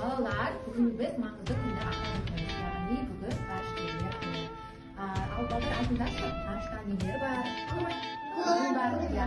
Балалар, бүгін біз маңызды күнді атап өтеміз. Яғни бүгін ғарышкерлер күні. Ал балалар айтыңдаршы, ғарышта нелер бар? Күн бар, иә.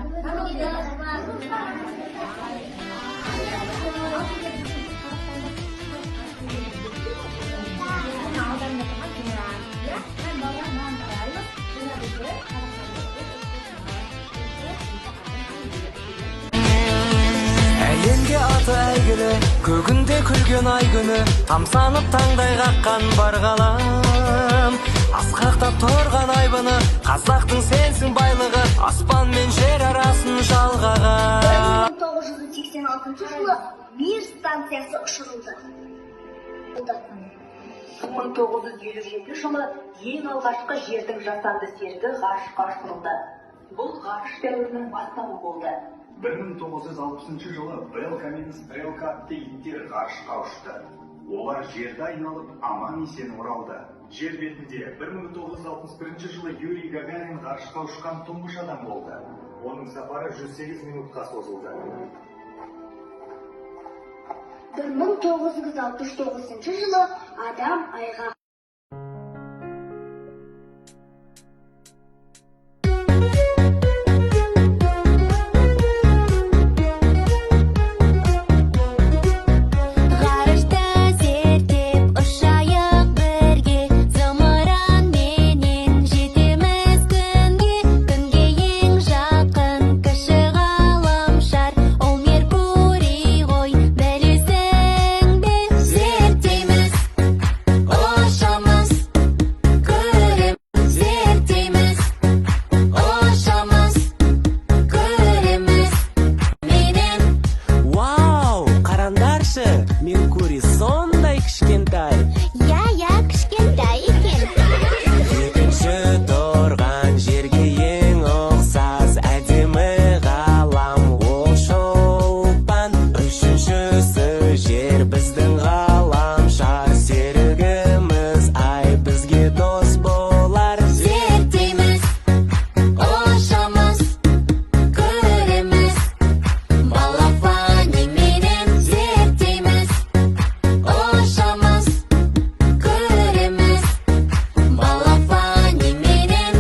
Әлемге аты әйгілі, көгінде күлген ай күні, тамсанып таңдай қаққан бар ғалам. Асқақтап тұрған айбыны, қазақтың сенсің байлығы, аспан мен жер арасын жалғаған. 1986 жылы Мир станциясы ұшырылды. 1957 жылы ең алғашқы жердің жасанды серігі ғарышқа ұшырылды. Бұл ғарыш дәуірінің бастауы болды. 1960 жылы Белка мен Стрелка атты иттер ғарышқа ұшты. Олар жерді айналып, аман есен оралды. Жер бетінде 1961 жылы Юрий Гагарин ғарышқа ұшқан тұңғыш адам болды. Оның сапары 108 минутқа созылды. 1969 жылы адам айға мен көре сондай кішкентай. Я кішкентай екен. Екінші тұрған жерге ең ұқсас әдемі ғалам ол шолпан. Үшіншісі жер біздің ғаламшар, серігіміз ай бізге дос болар. Зерттейміз, ошамыз, көреміз, балапан менен зерттейміз, ошамыз, көреміз, балапан менен.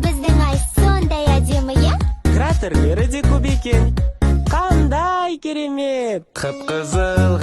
Біздің ай сондай әдемі, я? Кратерлері де көп екен, қандай керемет. Қып-қызыл